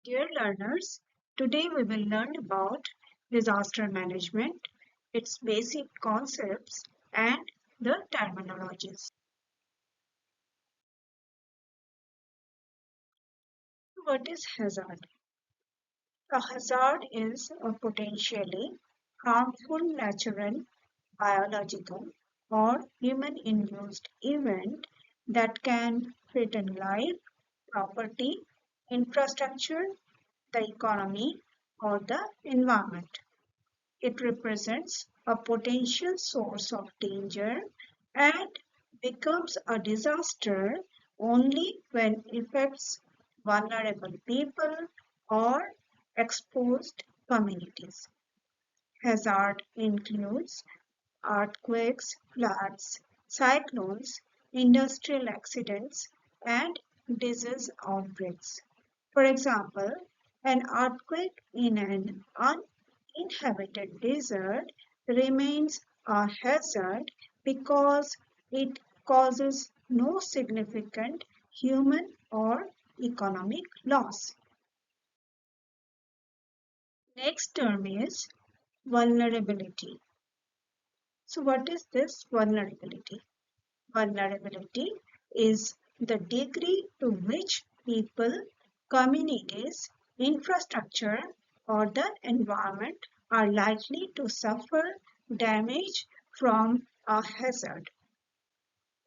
Dear learners, today we will learn about disaster management, its basic concepts, and the terminologies. What is hazard? A hazard is a potentially harmful natural, biological, or human-induced event that can threaten life, property, infrastructure, the economy, or the environment. It represents a potential source of danger and becomes a disaster only when it affects vulnerable people or exposed communities. Hazard includes earthquakes, floods, cyclones, industrial accidents, and disease outbreaks. For example, an earthquake in an uninhabited desert remains a hazard because it causes no significant human or economic loss. Next term is vulnerability. So, what is this vulnerability? Vulnerability is the degree to which people, communities, infrastructure, or the environment are likely to suffer damage from a hazard.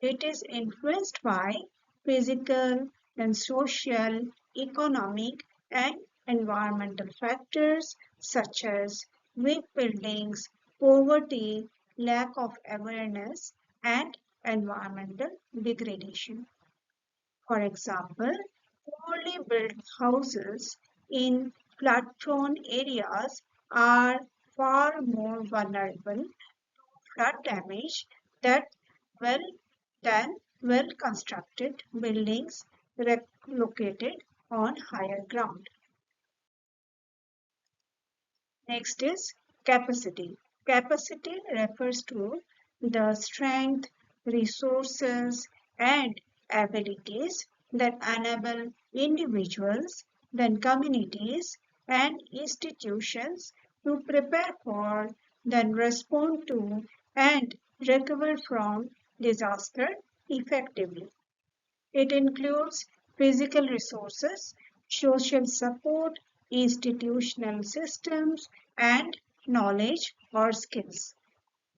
It is influenced by physical and social, economic, and environmental factors such as weak buildings, poverty, lack of awareness, and environmental degradation. For example, poorly built houses in flood-prone areas are far more vulnerable to flood damage that well than well-constructed buildings located on higher ground. Next is capacity. Capacity refers to the strength, resources, and abilities that enable individuals, then communities, and institutions to prepare for, then respond to, and recover from disaster effectively. It includes physical resources, social support, institutional systems, and knowledge or skills.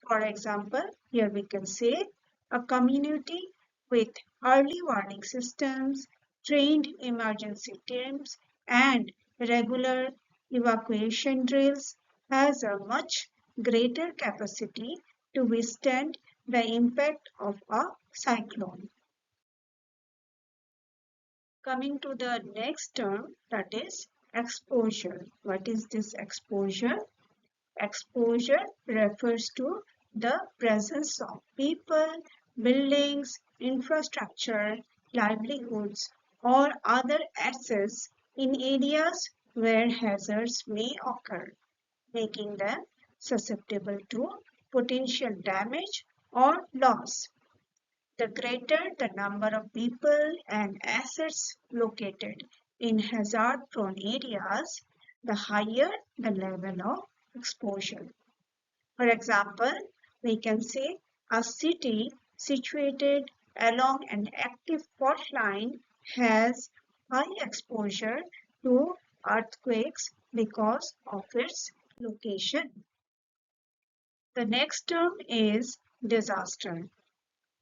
For example, here we can say a community with early warning systems, trained emergency teams, and regular evacuation drills has a much greater capacity to withstand the impact of a cyclone. Coming to the next term, that is exposure. What is this exposure? Exposure refers to the presence of people, buildings, infrastructure, livelihoods, or other assets in areas where hazards may occur, making them susceptible to potential damage or loss. The greater the number of people and assets located in hazard-prone areas, the higher the level of exposure. For example, we can say a city situated along an active fault line has high exposure to earthquakes because of its location. The next term is disaster.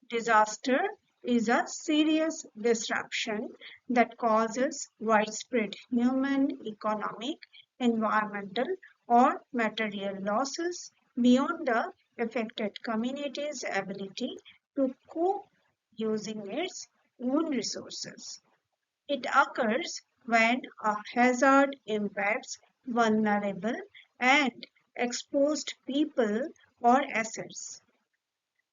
Disaster is a serious disruption that causes widespread human, economic, environmental, or material losses beyond the affected community's ability to cope using its own resources. It occurs when a hazard impacts vulnerable and exposed people or assets.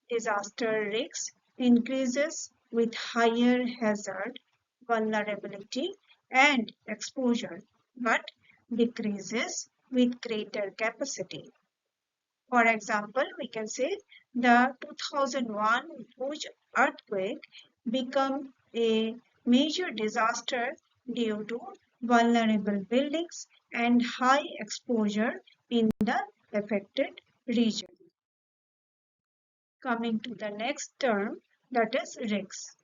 Disaster risk increases with higher hazard, vulnerability, and exposure, but decreases with greater capacity. For example, we can say the 2001 Bhuj earthquake became a major disaster due to vulnerable buildings, and high exposure in the affected region. Coming to the next term, that is risks.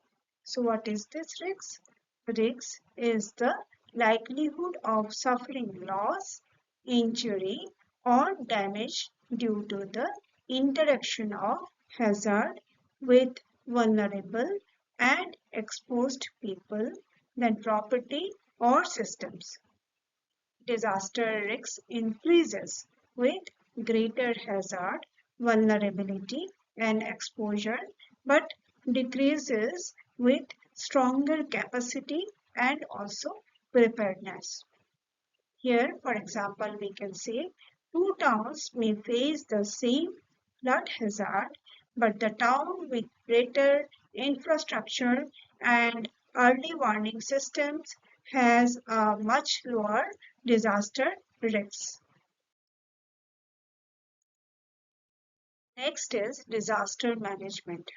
So what is this risk? Risk is the likelihood of suffering loss, injury, or damage due to the interaction of hazard with vulnerable and exposed people, then property or systems. Disaster risk increases with greater hazard, vulnerability, and exposure, but decreases with stronger capacity and also preparedness. Here, for example, we can say two towns may face the same flood hazard, but the town with greater infrastructure and early warning systems has a much lower disaster risk. Next is disaster management.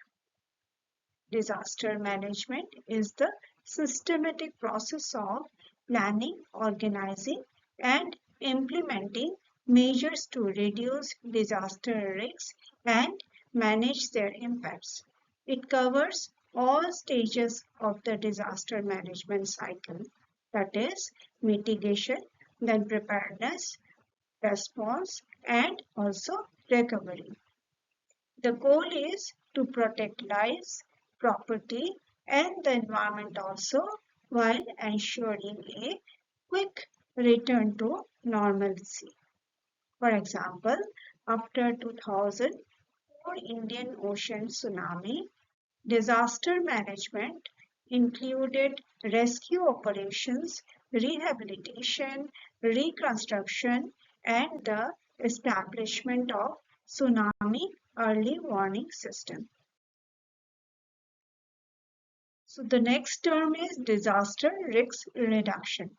Disaster management is the systematic process of planning, organizing, and implementing measures to reduce disaster risks and manage their impacts. It covers all stages of the disaster management cycle, that is, mitigation, then preparedness, response, and also recovery. The goal is to protect lives, property, and the environment also, while ensuring a quick return to normalcy. For example, after 2004 Indian Ocean tsunami, disaster management included rescue operations, rehabilitation, reconstruction, and the establishment of tsunami early warning system. So the next term is disaster risk reduction.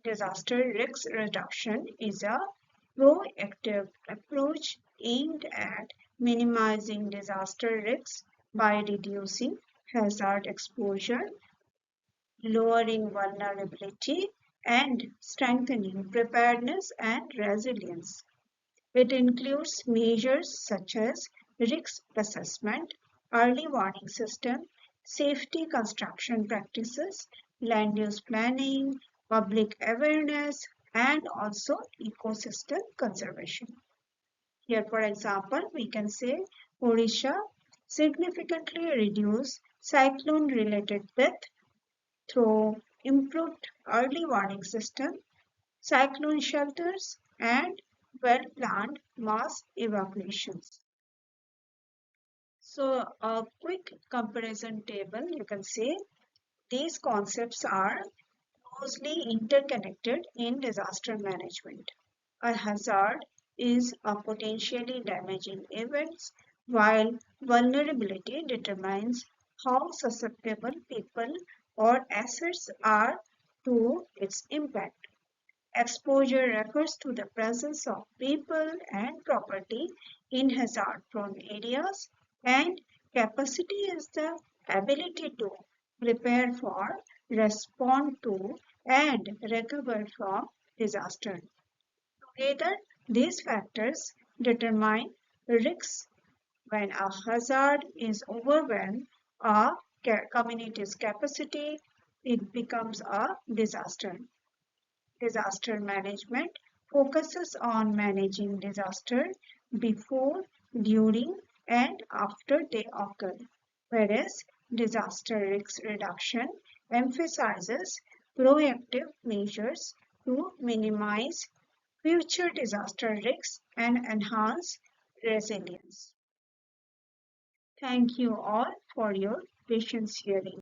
Disaster risk reduction is a proactive approach aimed at minimizing disaster risks by reducing hazard exposure, lowering vulnerability, and strengthening preparedness and resilience. It includes measures such as risk assessment, early warning system, safety construction practices, land use planning, public awareness, and also ecosystem conservation. Here, for example, we can say Odisha significantly reduced cyclone-related death through improved early warning system, cyclone shelters, and well-planned mass evacuations. So a quick comparison table, you can say these concepts are closely interconnected in disaster management. A hazard is a potentially damaging event, while vulnerability determines how susceptible people or assets are to its impact. Exposure refers to the presence of people and property in hazard-prone areas, and capacity is the ability to prepare for, respond to, and recover from disaster. Together, these factors determine risks. When a hazard is overwhelmed a community's capacity, it becomes a disaster. Disaster management focuses on managing disaster before, during, and after they occur, whereas disaster risk reduction emphasizes proactive measures to minimize future disaster risks and enhance resilience. Thank you all for your patience hearing.